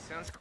Sounds.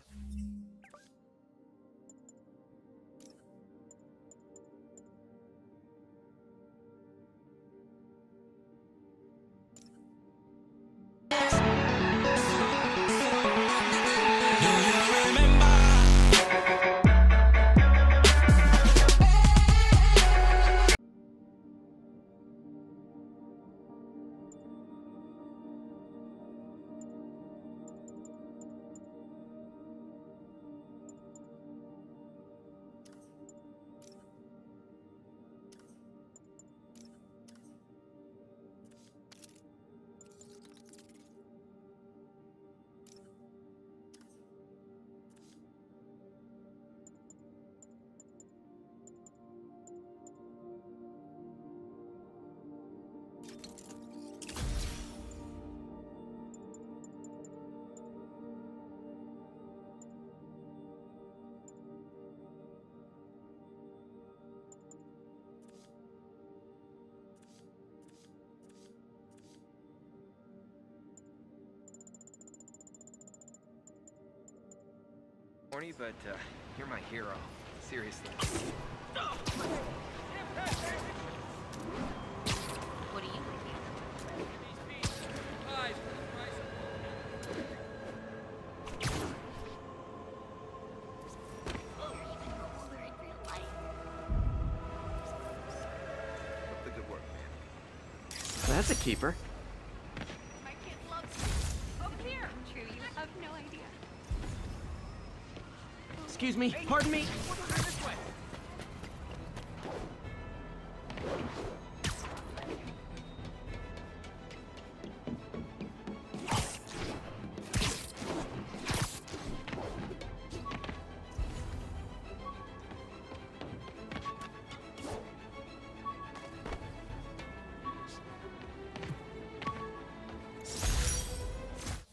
Corny, but you're my hero. Seriously. What are you looking Up the good work, man. That's a keeper. My kid loves you. Over here. True, you have no idea. Excuse me, pardon me. This way.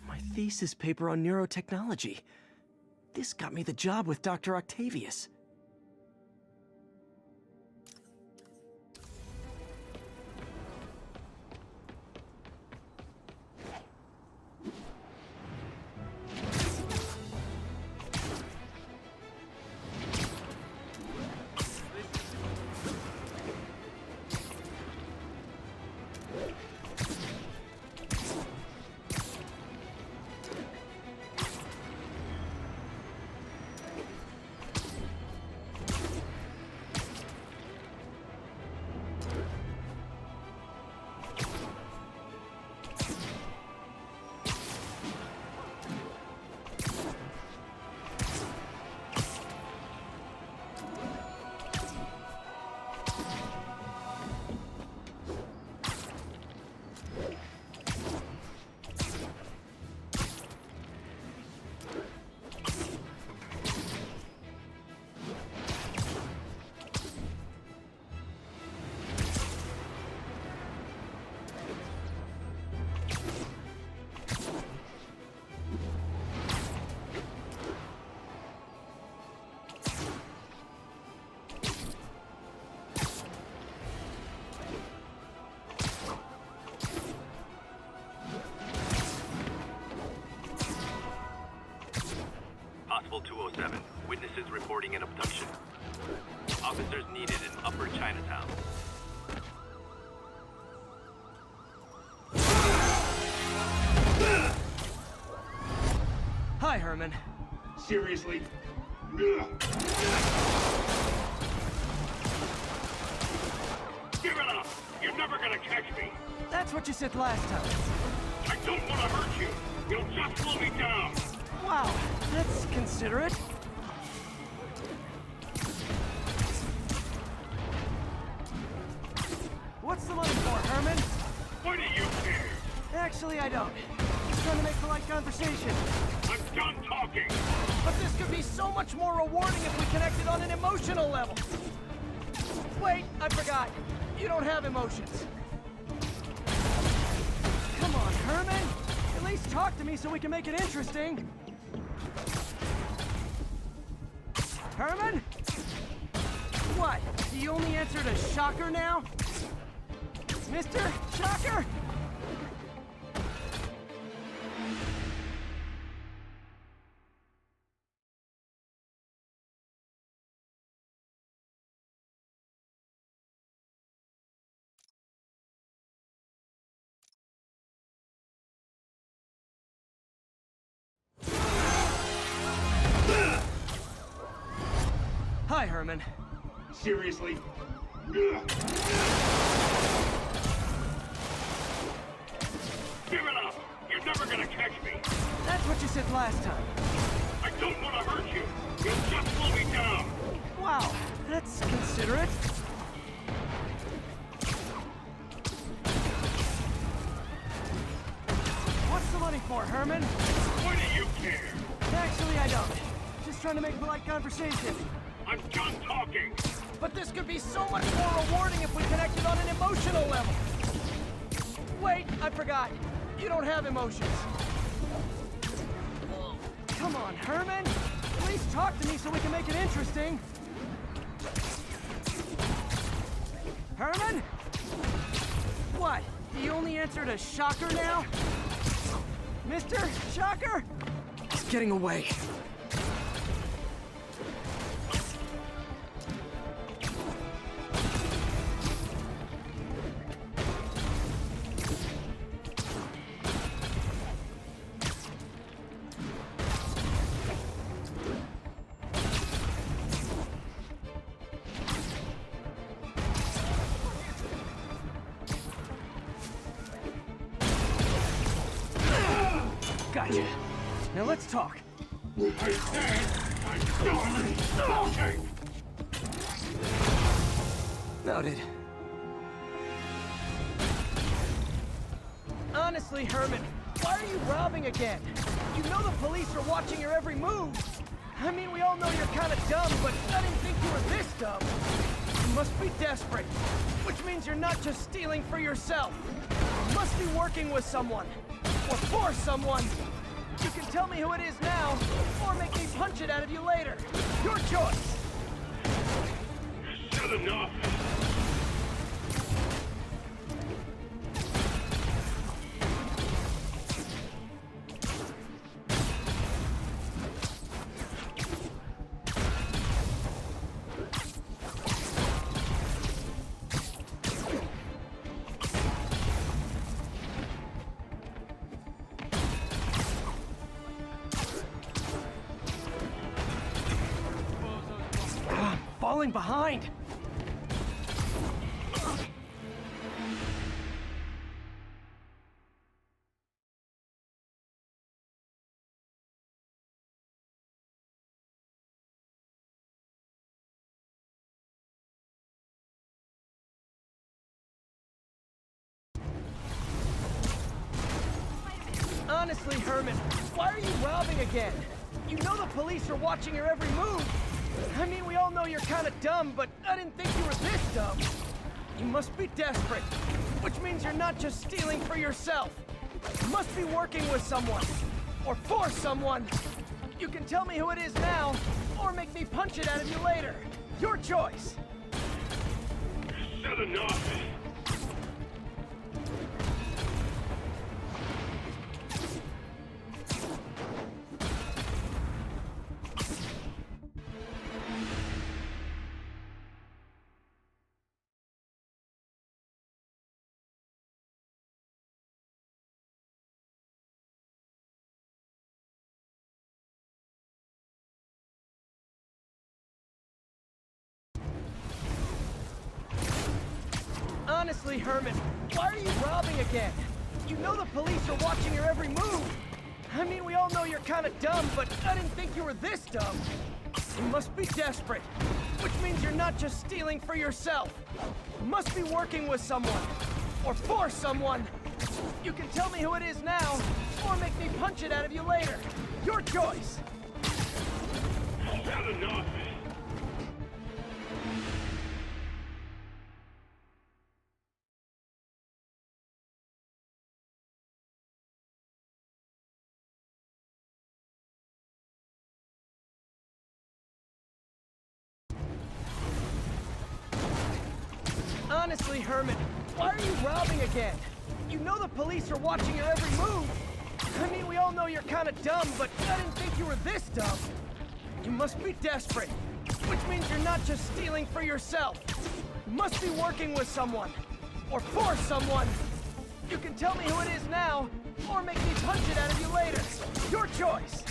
My thesis paper on neurotechnology. This got me the job with Dr. Octavius. Possible 207. Witnesses reporting an abduction. Officers needed in Upper Chinatown. Hi, Herman. Seriously? Give it up! You're never gonna catch me! That's what you said last time. I don't want to hurt you! You'll just slow me down! Wow, that's considerate. What's the money for, Herman? Why do you care? Actually, I don't. Just trying to make polite conversation. I'm done talking! But this could be so much more rewarding if we connected on an emotional level. Wait, I forgot. You don't have emotions. Come on, Herman. At least talk to me so we can make it interesting. Herman? What? Do you only answer to Shocker now? Mr. Shocker? Bye, Herman. Seriously? Give it up! You're never gonna catch me! That's what you said last time. I don't want to hurt you! You'll just slow me down! Wow, that's considerate. What's the money for, Herman? Why do you care? Actually, I don't. Just trying to make polite conversation. I'm done talking! But this could be so much more rewarding if we connected on an emotional level. Wait, I forgot. You don't have emotions. Come on, Herman. At least talk to me so we can make it interesting. Herman? What? He only answered a shocker now? Mr. Shocker? He's getting away. Gotcha. Now let's talk. I said I'm done talking! Noted. Honestly, Herman, why are you robbing again? You know the police are watching your every move. I mean, we all know you're kind of dumb, but I didn't think you were this dumb. You must be desperate, which means you're not just stealing for yourself. You must be working with someone, or for someone. You can tell me who it is now, or make me punch it out of you later. Your choice. Said enough! Falling behind. Honestly, Herman, why are you robbing again? You know the police are watching your every move. I mean, we all know you're kind of dumb, but I didn't think you were this dumb. You must be desperate, which means you're not just stealing for yourself. You must be working with someone, or for someone. You can tell me who it is now, or make me punch it out of you later. Your choice. Said enough! Honestly, Herman, why are you robbing again? You know the police are watching your every move. I mean, we all know you're kind of dumb, but I didn't think you were this dumb. You must be desperate, which means you're not just stealing for yourself. You must be working with someone, or for someone. You can tell me who it is now, or make me punch it out of you later. Your choice. Said enough! Honestly, Herman, why are you robbing again? You know the police are watching your every move. I mean, we all know you're kind of dumb, but I didn't think you were this dumb. You must be desperate, which means you're not just stealing for yourself. You must be working with someone, or for someone. You can tell me who it is now, or make me punch it out of you later. Your choice.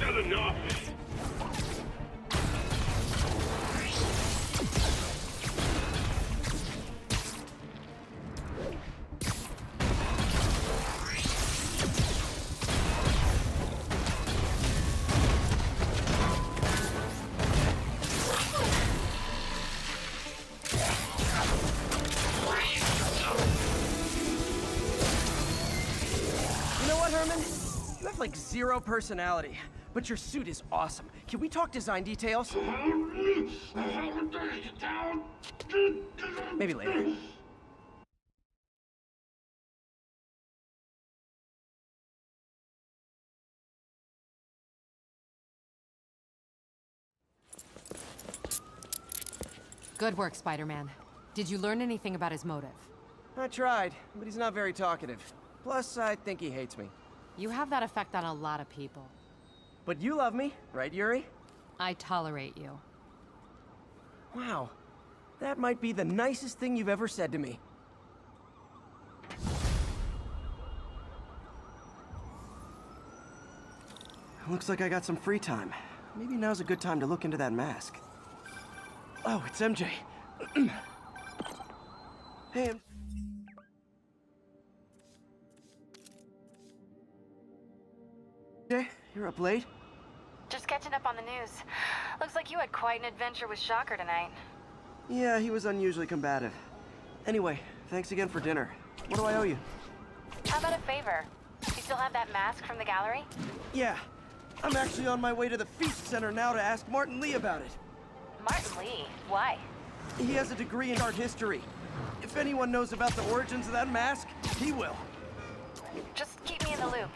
Said enough! like zero personality, but your suit is awesome. Can we talk design details? Maybe later. Good work, Spider-Man. Did you learn anything about his motive? I tried, but he's not very talkative. Plus, I think he hates me. You have that effect on a lot of people. But you love me, right, Yuri? I tolerate you. Wow. That might be the nicest thing you've ever said to me. Looks like I got some free time. Maybe now's a good time to look into that mask. Oh, it's MJ. Hey, MJ, you're up late? Just catching up on the news. Looks like you had quite an adventure with Shocker tonight. Yeah, he was unusually combative. Anyway, thanks again for dinner. What do I owe you? How about a favor? You still have that mask from the gallery? Yeah, I'm actually on my way to the Feast Center now to ask Martin Lee about it. Martin Lee? Why? He has a degree in art history. If anyone knows about the origins of that mask, he will. Just keep me in the loop.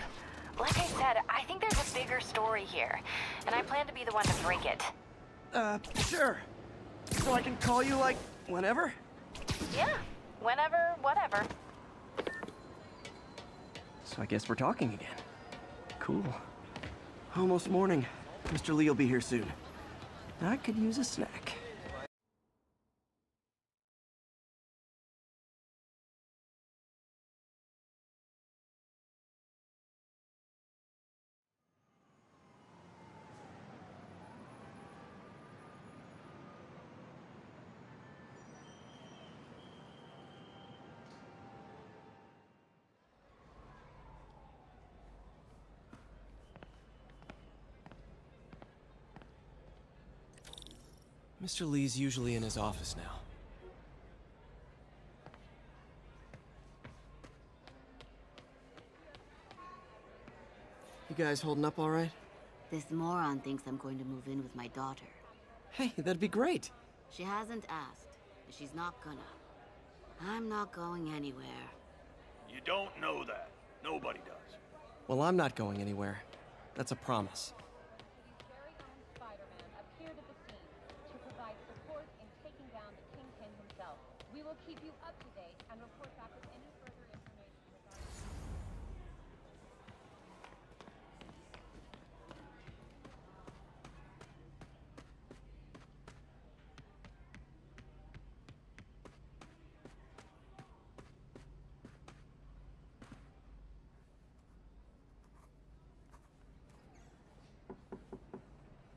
Like I said, I think there's a bigger story here, and I plan to be the one to break it. Sure. So I can call you, like, whenever? Yeah, whenever, whatever. So I guess we're talking again. Cool. Almost morning. Mr. Lee will be here soon. I could use a snack. Mr. Lee's usually in his office now. You guys holding up all right? This moron thinks I'm going to move in with my daughter. Hey, that'd be great. She hasn't asked, but she's not gonna. I'm not going anywhere. You don't know that. Nobody does. Well, I'm not going anywhere. That's a promise. Very own Spider-Man appeared at the scene to provide support in taking down the Kingpin himself. We will keep you up to date and report back with any further information regarding...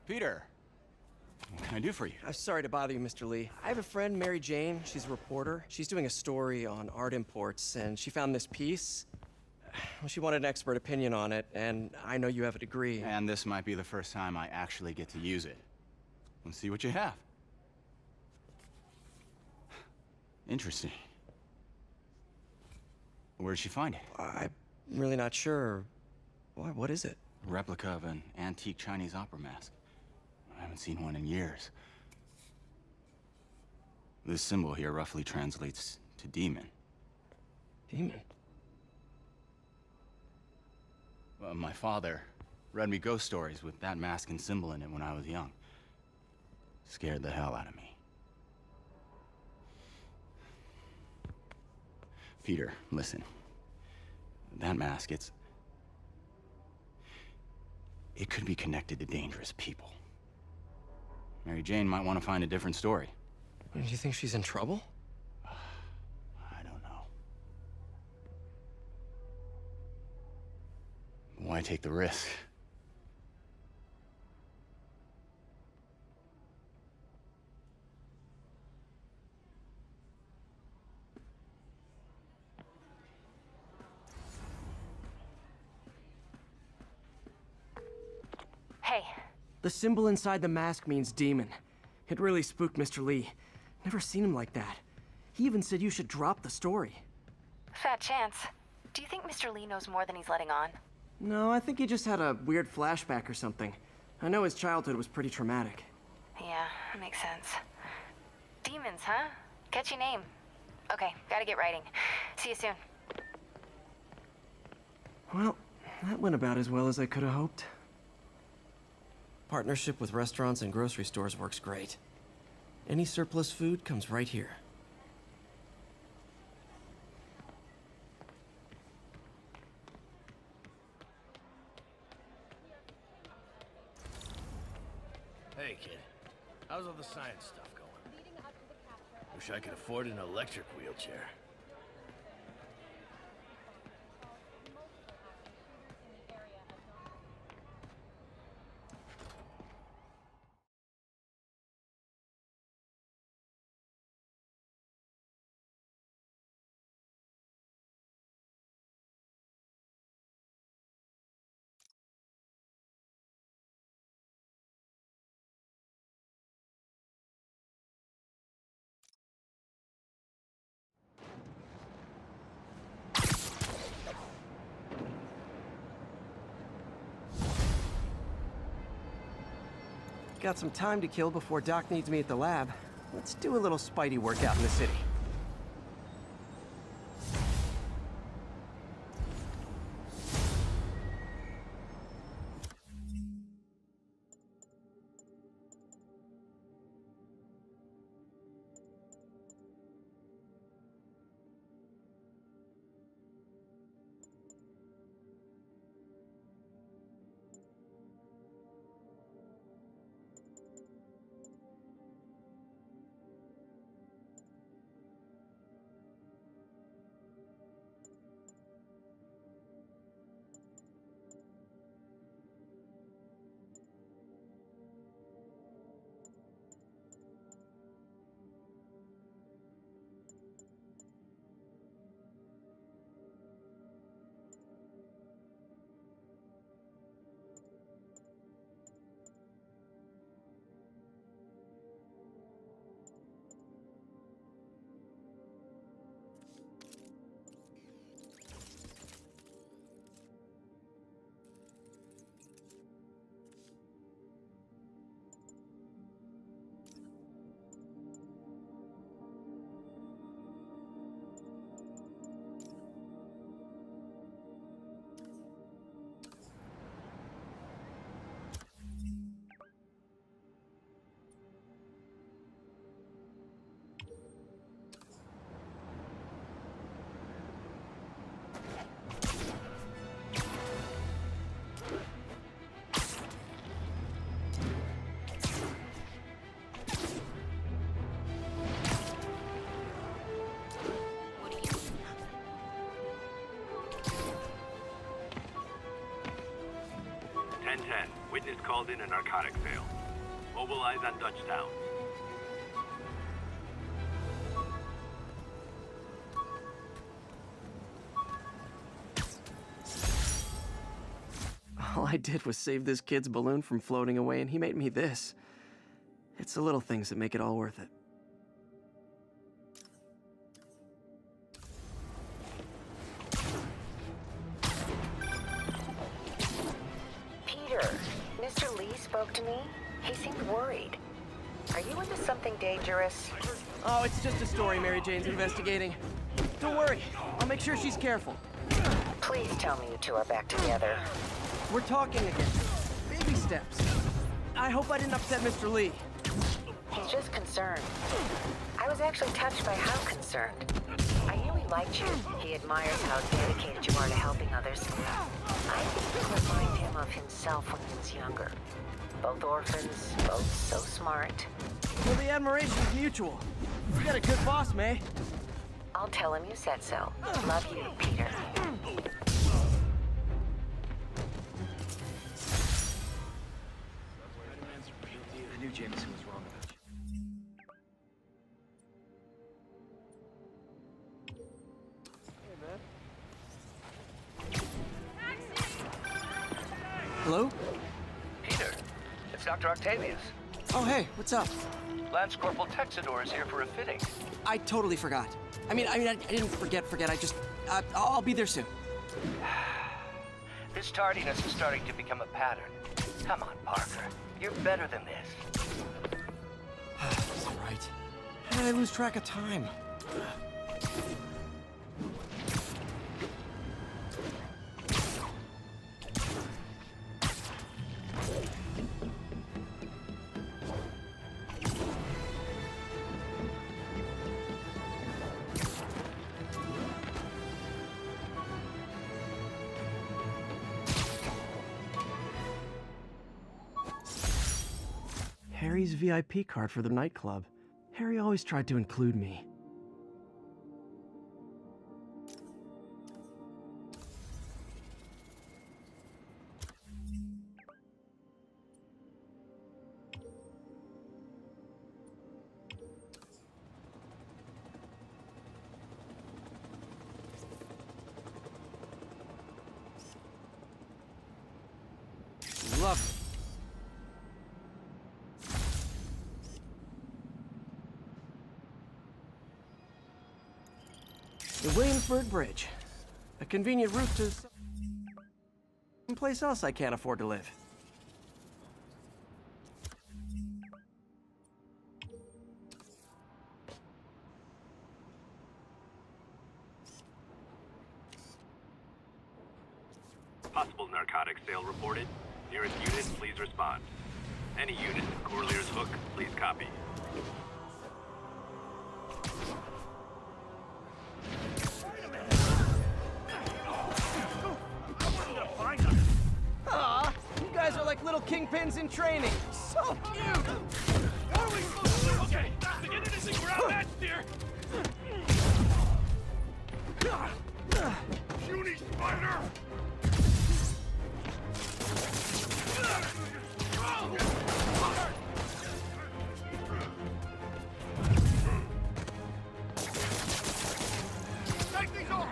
Peter, what can I do for you? I'm sorry to bother you, Mr. Lee. I have a friend, Mary Jane. She's a reporter. She's doing a story on art imports, and she found this piece. Well, she wanted an expert opinion on it, and I know you have a degree. And this might be the first time I actually get to use it. Let's see what you have. Interesting. Where did she find it? I'm really not sure. What is it? A replica of an antique Chinese opera mask. I haven't seen one in years. This symbol here roughly translates to demon. Demon? My father read me ghost stories with that mask and symbol in it when I was young. Scared the hell out of me. Peter, listen. That mask, it could be connected to dangerous people. Mary Jane might want to find a different story. Do you think she's in trouble? I don't know. Why take the risk? Hey, The symbol inside the mask means demon. It really spooked Mr. Lee. Never seen him like that. He even said you should drop the story. fat chance. Do you think Mr. Lee knows more than he's letting on? No, I think he just had a weird flashback or something. I know his childhood was pretty traumatic. Yeah, that makes sense. Demons, huh? Catchy name. Okay, gotta get writing. See you soon. Well, that went about as well as I could have hoped. Partnership with restaurants and grocery stores works great. Any surplus food comes right here. Hey, kid. How's all the science stuff going? Wish I could afford an electric wheelchair. Got some time to kill before Doc needs me at the lab. Let's do a little Spidey workout in the city. Witness called in a narcotic sale. Mobilize on Dutchtown. All I did was save this kid's balloon from floating away, and he made me this. It's the little things that make it all worth it. Peter, Mr. Lee spoke to me. He seemed worried. Are you into something dangerous? Oh, it's just a story Mary Jane's investigating. Don't worry, I'll make sure she's careful. Please tell me you two are back together. We're talking again. Baby steps. I hope I didn't upset Mr. Lee. He's just concerned. I was actually touched by how concerned. I knew he liked you. He admires how dedicated you are to helping others. I think you remind him of himself when he was younger. Both orphans, both so smart. Well, the admiration's mutual. You got a good boss, May. I'll tell him you said so. Love you, Peter. I knew Jameson was wrong about you. Hello? Peter, it's Dr. Octavius. Oh, hey, what's up? Lance Corporal Texador is here for a fitting. I totally forgot. I didn't forget. I just, I'll be there soon. This tardiness is starting to become a pattern. Come on, Parker. You're better than this. That's right. How did I lose track of time? Harry's VIP card for the nightclub. Harry always tried to include me. Lovely. The Williamsburg Bridge. A convenient route to someplace else I can't afford to live. Possible narcotics sale reported. Nearest unit, please respond. Any unit in Corlear's Hook, please copy. Aw, you guys are like little kingpins in training. So cute! What are we supposed to do? Okay, the unit is in ground match, dear. Puny spider! Take these off!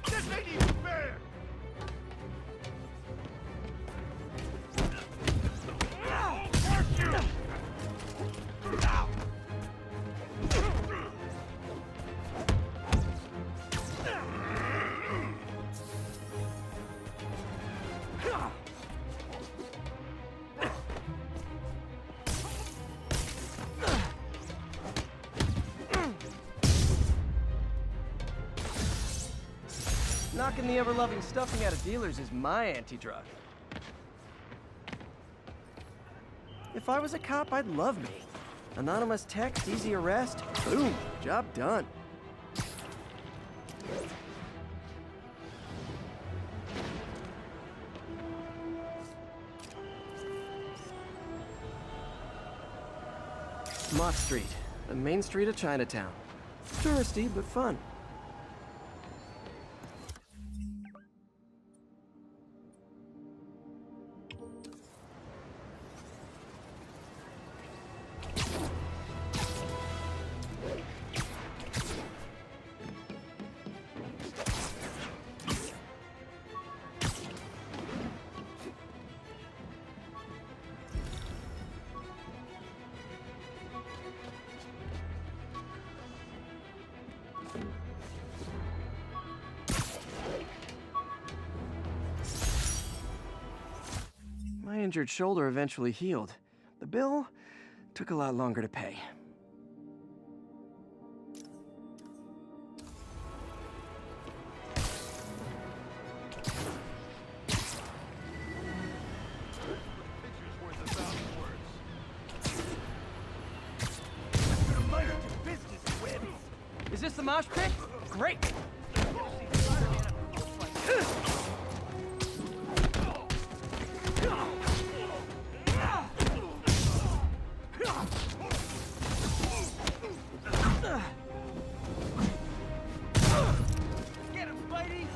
This ain't even fair! Curse you! Knocking the ever-loving stuffing out of dealers is my anti-drug. If I was a cop, I'd love me. Anonymous text, easy arrest, boom, job done. Mott Street, the main street of Chinatown. Touristy, but fun. My injured shoulder eventually healed. The bill took a lot longer to pay. Is this the mosh pit? Great! Get him, Spidey!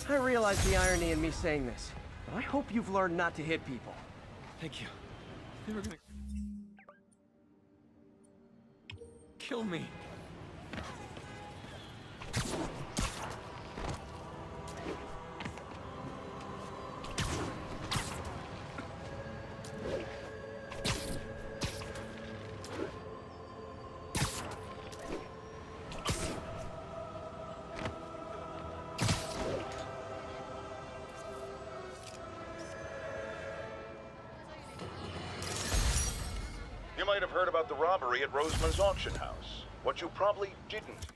I realize the irony in me saying this, but I hope you've learned not to hit people. Thank you. They were gonna kill me. You might have heard about the robbery at Roseman's auction house. What you probably didn't.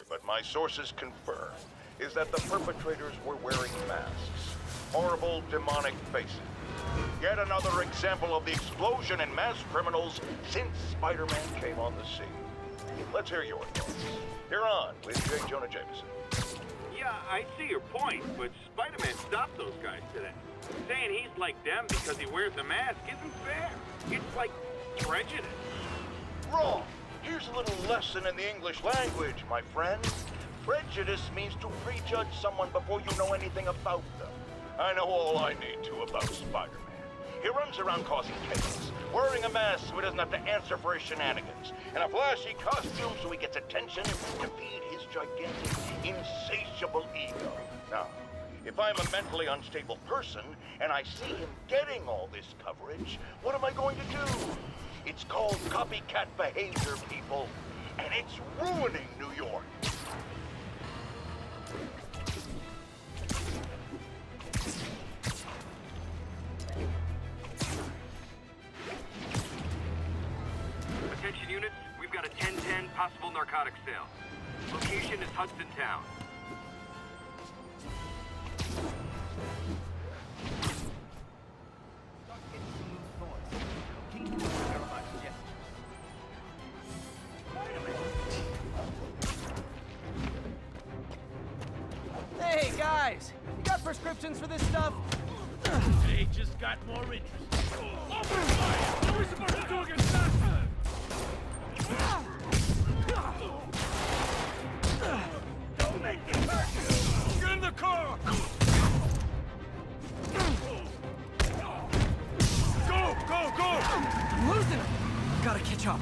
But my sources confirm is that the perpetrators were wearing masks. Horrible, demonic faces. Yet another example of the explosion in mass criminals since Spider-Man came on the scene. Let's hear your thoughts. You're on with J. Jonah Jameson. Yeah, I see your point, but Spider-Man stopped those guys today. Saying he's like them because he wears a mask isn't fair. It's like prejudice. Wrong. Here's a little lesson in the English language, my friend. Prejudice means to prejudge someone before you know anything about them. I know all I need to about Spider-Man. He runs around causing chaos, wearing a mask so he doesn't have to answer for his shenanigans, and a flashy costume so he gets attention to feed his gigantic, insatiable ego. Now, if I'm a mentally unstable person and I see him getting all this coverage, what am I going to do? It's called copycat behavior, people, and it's ruining New York. Attention units, we've got a 10-10 possible narcotic sale. Location is Hudson Town. Hey, guys! You got prescriptions for this stuff? They just got more interest. Open fire! What are we supposed to do against that? Don't make me hurt! Get in the car! Go! I'm losing him! Gotta catch up.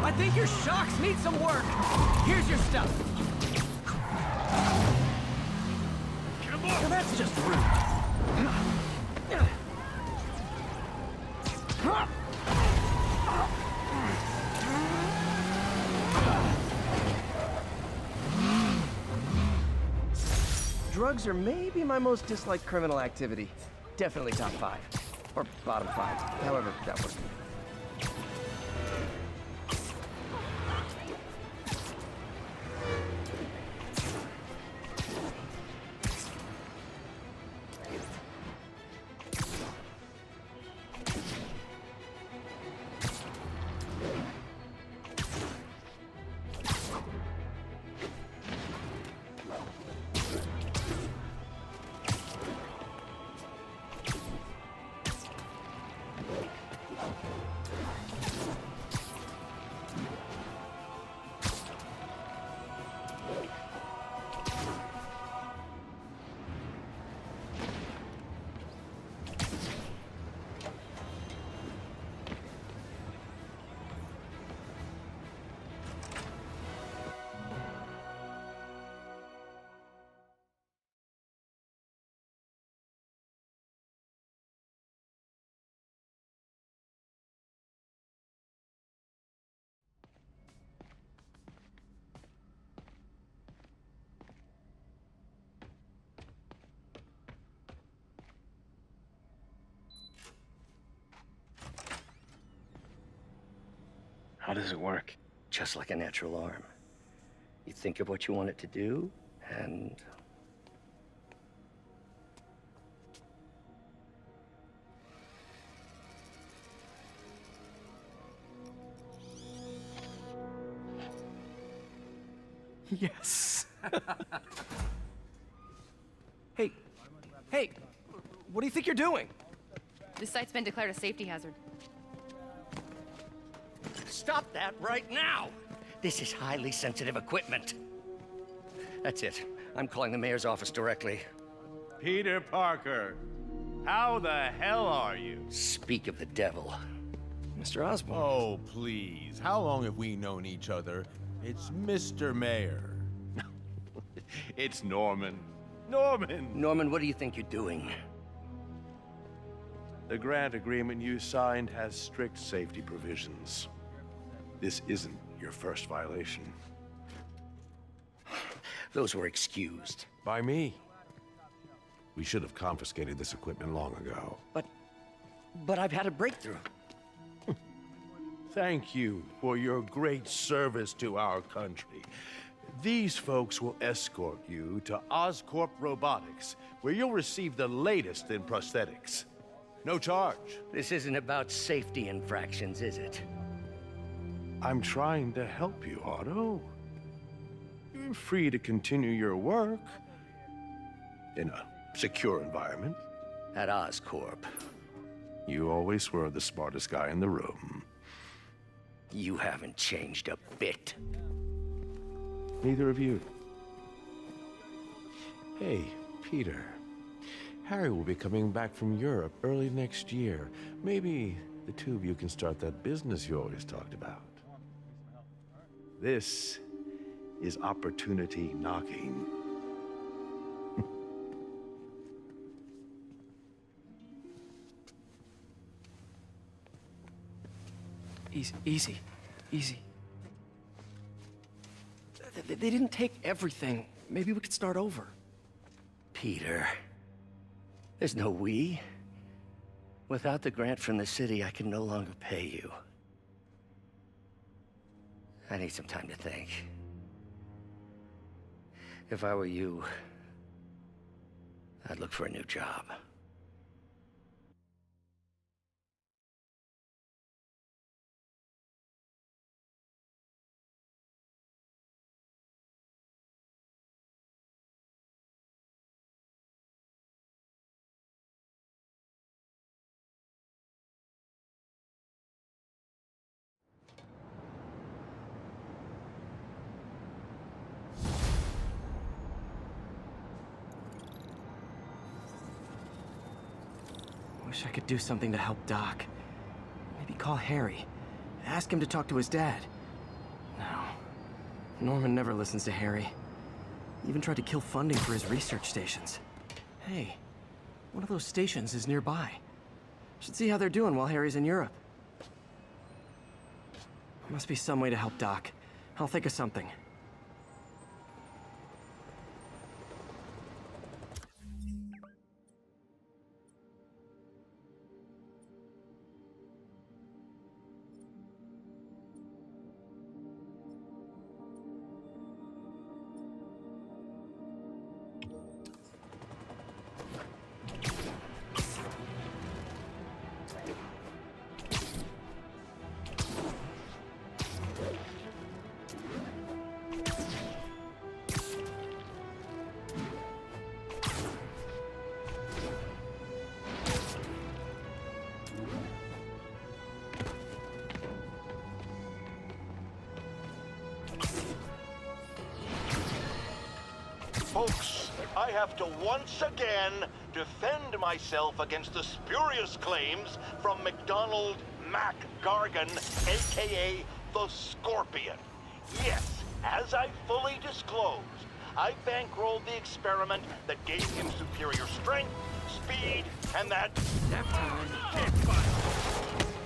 I think your shocks need some work. Here's your stuff. Get him off! Well, that's just rude. Drugs are maybe my most disliked criminal activity. Definitely top 5. Or bottom 5. However that works. How does it work? Just like a natural arm. You think of what you want it to do, and... Yes. Hey, what do you think you're doing? This site's been declared a safety hazard. Stop that right now! This is highly sensitive equipment. That's it. I'm calling the mayor's office directly. Peter Parker, how the hell are you? Speak of the devil. Mr. Osborn. Oh, please. How long have we known each other? It's Mr. Mayor. It's Norman. Norman! Norman, what do you think you're doing? The grant agreement you signed has strict safety provisions. This isn't your first violation. Those were excused. By me. We should have confiscated this equipment long ago. But I've had a breakthrough. Thank you for your great service to our country. These folks will escort you to Oscorp Robotics, where you'll receive the latest in prosthetics. No charge. This isn't about safety infractions, is it? I'm trying to help you, Otto. You're free to continue your work in a secure environment. At Oscorp. You always were the smartest guy in the room. You haven't changed a bit. Neither of you. Hey, Peter. Harry will be coming back from Europe early next year. Maybe the two of you can start that business you always talked about. This is opportunity knocking. Easy. They didn't take everything. Maybe we could start over. Peter, there's no we. Without the grant from the city, I can no longer pay you. I need some time to think. If I were you, I'd look for a new job. Wish I could do something to help Doc. Maybe call Harry. Ask him to talk to his dad. No. Norman never listens to Harry. He even tried to kill funding for his research stations. Hey, one of those stations is nearby. Should see how they're doing while Harry's in Europe. Must be some way to help Doc. I'll think of something. Folks, I have to once again defend myself against the spurious claims from McDonald Mac Gargan, aka the Scorpion. Yes, as I fully disclosed, I bankrolled the experiment that gave him superior strength, speed, and that... Can't fight.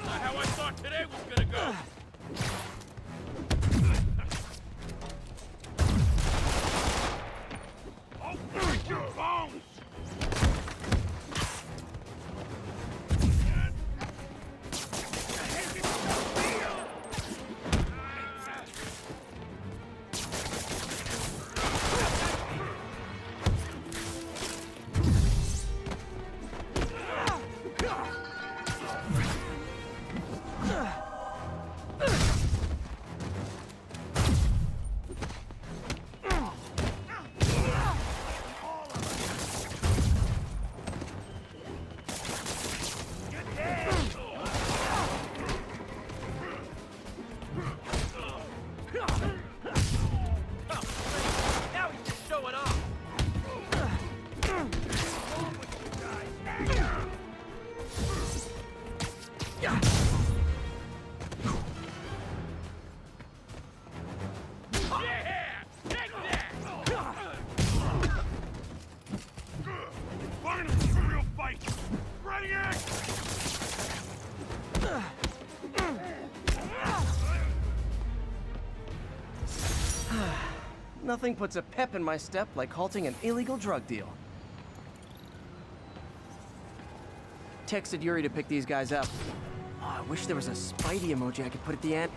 Not how I thought today was gonna go. I'll break your bones! Nothing puts a pep in my step like halting an illegal drug deal. Texted Yuri to pick these guys up. Oh, I wish there was a Spidey emoji I could put at the end.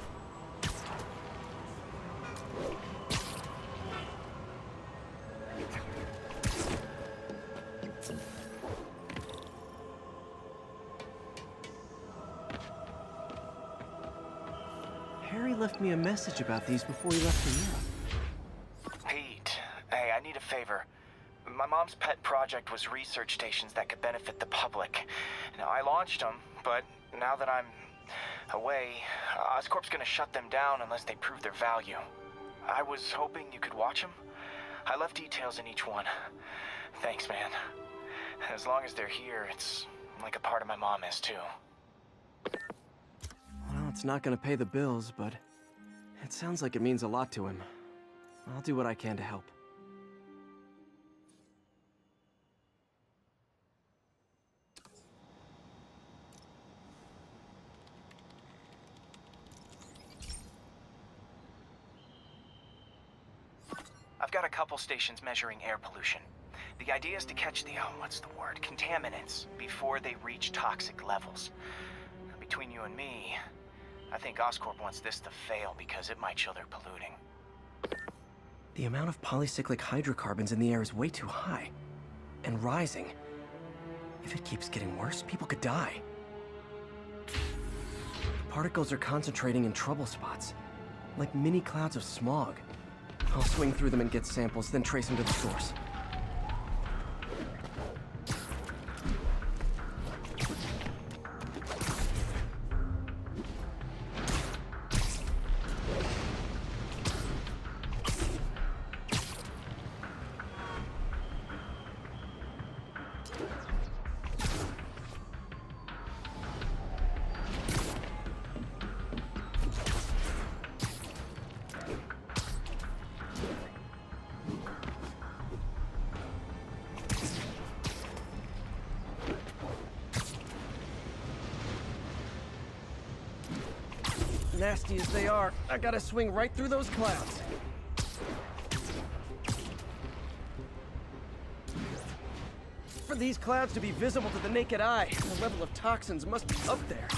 Harry left me a message about these before he left for Europe. Pete, hey, I need a favor. My mom's pet project was research stations that could benefit the public. Now, I launched them, but now that I'm away, Oscorp's gonna shut them down unless they prove their value. I was hoping you could watch them. I left details in each one. Thanks, man. As long as they're here, it's like a part of my mom is, too. Well, it's not gonna pay the bills, but it sounds like it means a lot to him. I'll do what I can to help. I've got a couple stations measuring air pollution. The idea is to catch the, what's the word, contaminants before they reach toxic levels. Between you and me, I think Oscorp wants this to fail because it might show they're polluting. The amount of polycyclic hydrocarbons in the air is way too high. And rising. If it keeps getting worse, people could die. The particles are concentrating in trouble spots, like mini clouds of smog. I'll swing through them and get samples, then trace them to the source. Nasty as they are, I gotta swing right through those clouds. For these clouds to be visible to the naked eye, the level of toxins must be up there.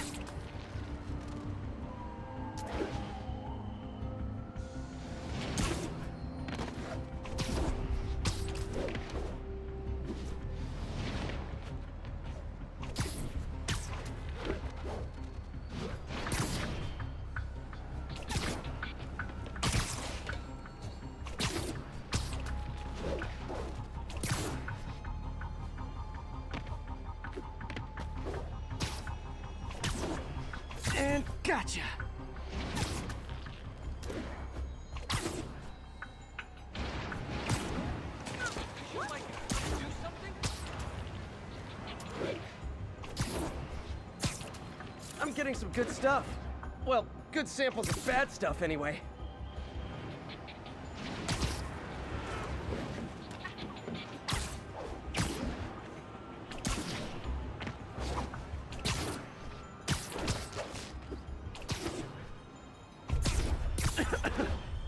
And gotcha! I'm getting some good stuff. Well, good samples of bad stuff anyway.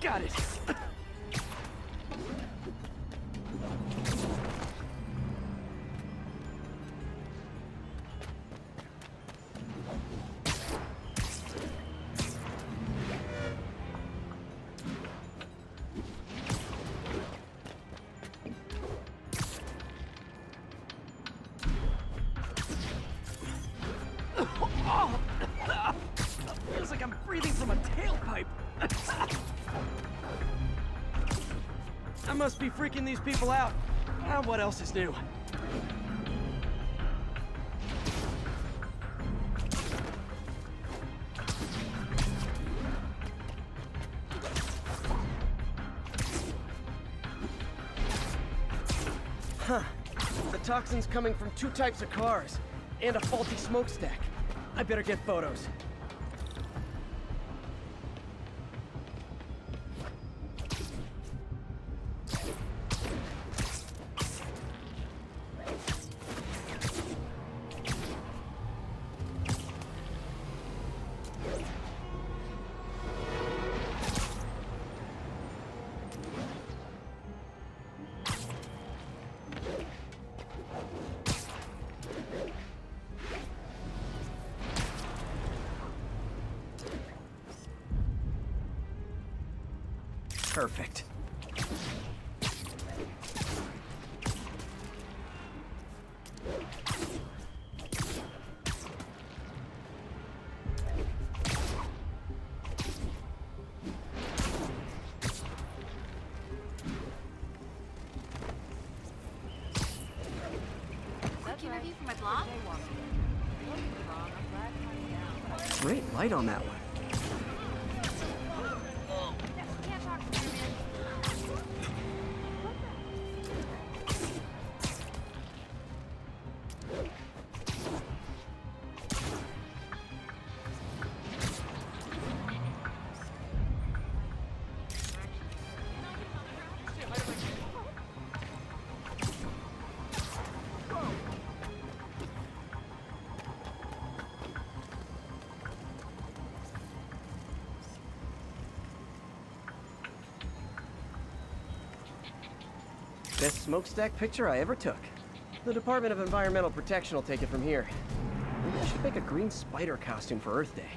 Got it. Feels like I'm breathing from a tailpipe. I must be freaking these people out. What else is new? Huh. The toxin's coming from two types of cars, and a faulty smokestack. I better get photos. Perfect. Interview for my blog? Great light on that one. Best smokestack picture I ever took. The Department of Environmental Protection will take it from here. Maybe I should make a green spider costume for Earth Day.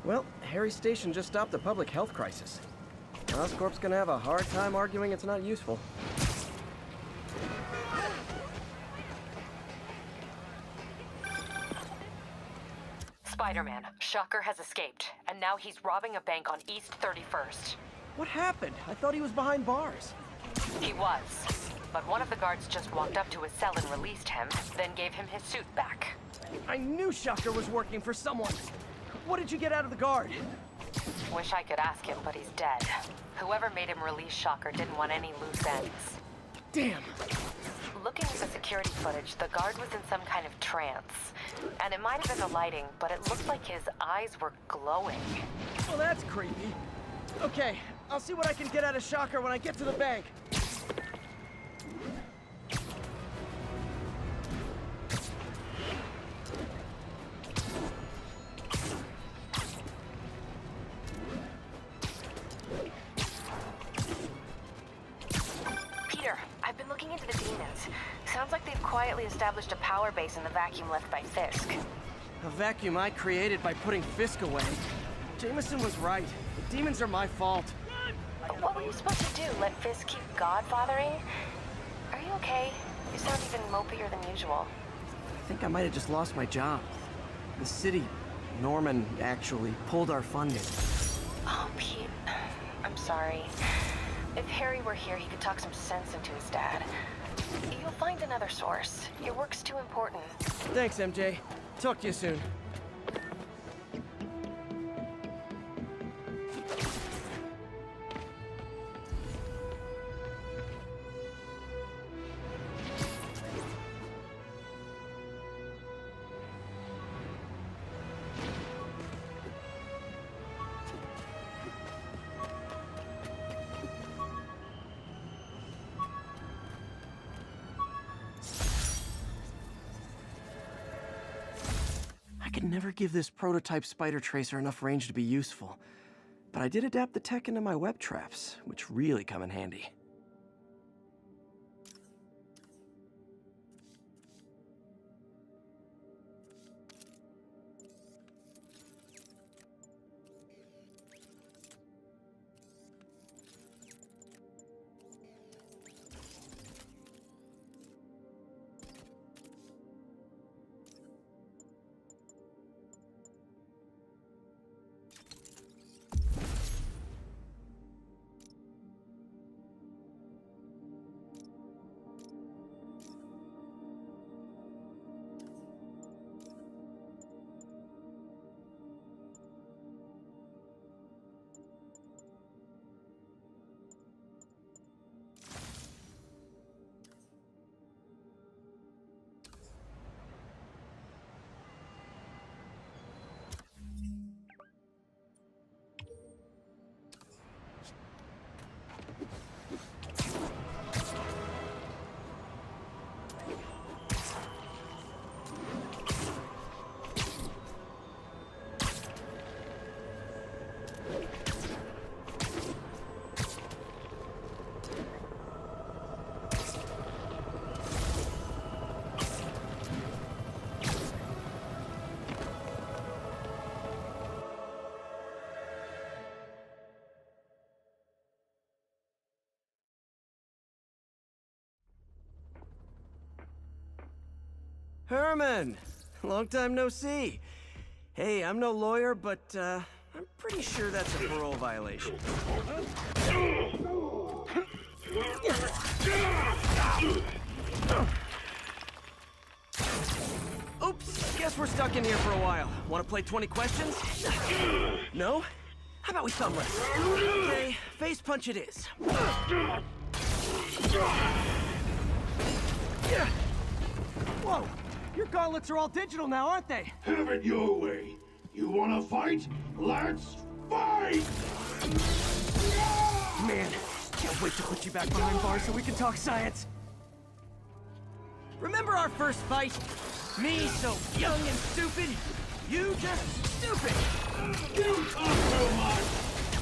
Well, Harry's station just stopped a public health crisis. Oscorp's gonna have a hard time arguing it's not useful. Spider-Man, Shocker has escaped, and now he's robbing a bank on East 31st. What happened? I thought he was behind bars. He was, but one of the guards just walked up to his cell and released him, then gave him his suit back. I knew Shocker was working for someone. What did you get out of the guard? Wish I could ask him, but he's dead. Whoever made him release Shocker didn't want any loose ends. Damn. Looking at the security footage, the guard was in some kind of trance. And it might have been the lighting, but it looked like his eyes were glowing. Well, that's creepy. Okay, I'll see what I can get out of Shocker when I get to the bank. Peter, I've been looking into the demons. Sounds like they've quietly established a power base in the vacuum left by Fisk. A vacuum I created by putting Fisk away. Jameson was right. The demons are my fault. What were you supposed to do? Let Fisk keep godfathering? Are you okay? You sound even mopier than usual. I think I might have just lost my job. The city, Norman, actually, pulled our funding. Oh, Pete. I'm sorry. If Harry were here, he could talk some sense into his dad. You'll find another source. Your work's too important. Thanks, MJ. Talk to you soon. I could never give this prototype spider tracer enough range to be useful, but I did adapt the tech into my web traps, which really come in handy. Herman! Long time no see. Hey, I'm no lawyer, but, I'm pretty sure that's a parole violation. Oops, guess we're stuck in here for a while. Want to play 20 questions? No? How about we thumb wrestle? Okay, face punch it is. Whoa! Your gauntlets are all digital now, aren't they? Have it your way. You wanna fight? Let's fight! Man, can't wait to put you back behind bars so we can talk science. Remember our first fight? Me so young and stupid, you just stupid. You talk too much!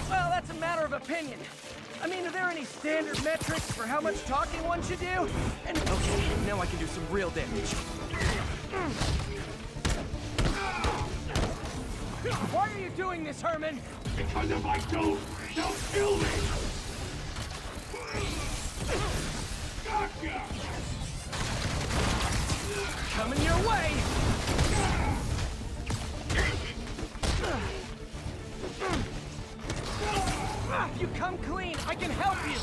Well, that's a matter of opinion. I mean, are there any standard metrics for how much talking one should do? And okay, now I can do some real damage. Why are you doing this, Herman? Because if I don't, they'll kill me! Gotcha! Coming your way! If you come clean, I can help you!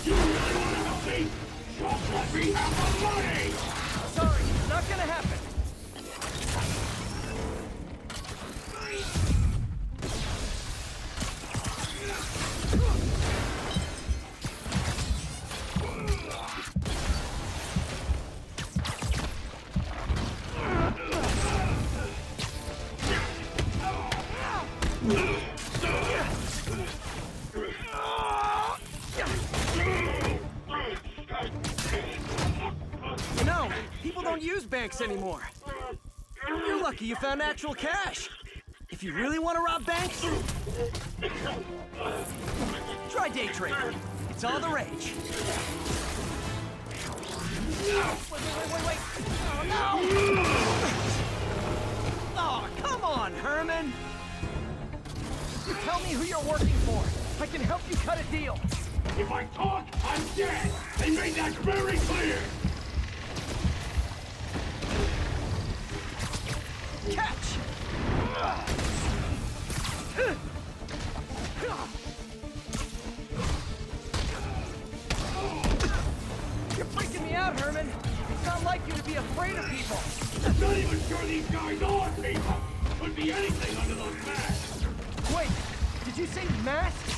You really want to help me? Just let me have the money! Sorry, not gonna happen. No, people don't use banks anymore. You're lucky you found actual cash. If you really want to rob banks, try day trading. It's all the rage. Wait. Oh, no! Oh, come on, Herman! You tell me who you're working for. I can help you cut a deal. If I talk, I'm dead! They made that very clear! Catch! You're freaking me out, Herman. It's not like you to be afraid of people. I'm not even sure these guys are people! Could be anything under those masks! Wait, did you say masks?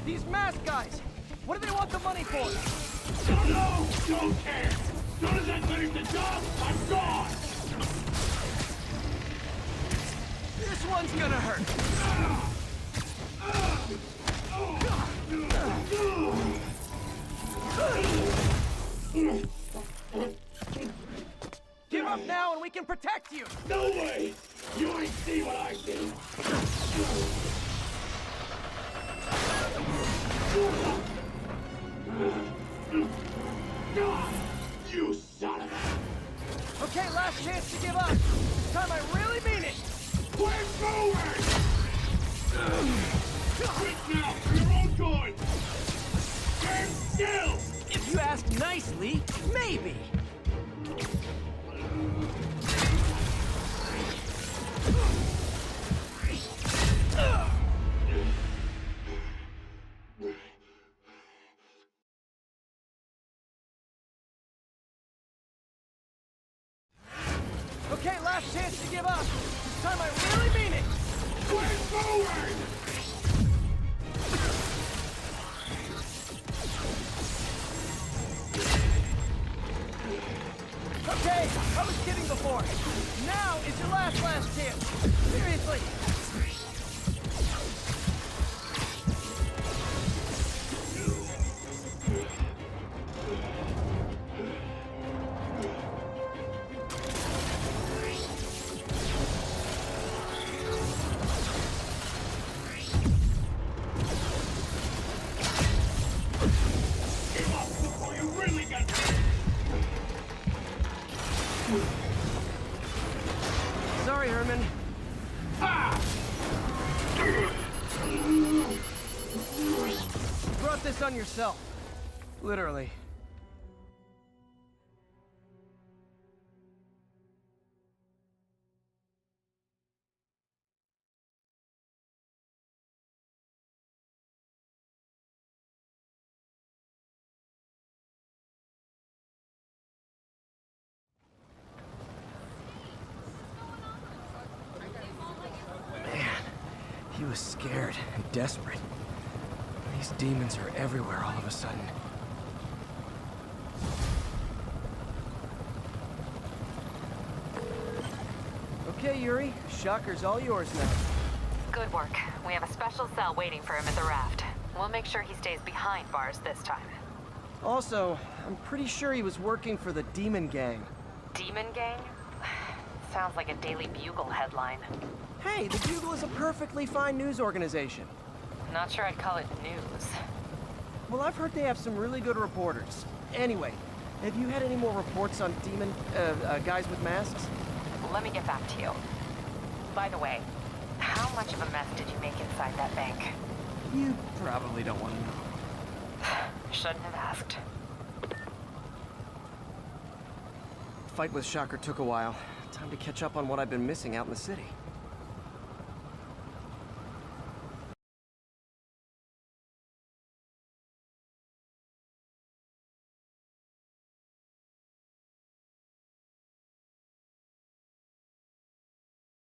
These mask guys, what do they want the money for? Don't know! Don't care! Soon as I finish the job, I'm gone! This one's gonna hurt. Give up now and we can protect you! No way! You ain't see what I see! You son of a... Okay, last chance to give up. This time I really mean it! We're going! Quit now, for your own good! Stand still! If you ask nicely, maybe. Okay, last chance to give up. This time I really mean it. We're going! Okay, I was kidding before. Now is your last chance. Seriously. Give up before you really get... Sorry, Herman. Ha! this on yourself. Literally. He was scared and desperate. These demons are everywhere all of a sudden. Okay, Yuri. Shocker's all yours now. Good work. We have a special cell waiting for him at the raft. We'll make sure he stays behind bars this time. Also, I'm pretty sure he was working for the Demon Gang. Demon Gang? Sounds like a Daily Bugle headline. Hey, the Bugle is a perfectly fine news organization. Not sure I'd call it news. Well, I've heard they have some really good reporters. Anyway, have you had any more reports on demon, guys with masks? Let me get back to you. By the way, how much of a mess did you make inside that bank? You probably don't want to know. Shouldn't have asked. Fight with Shocker took a while. Time to catch up on what I've been missing out in the city.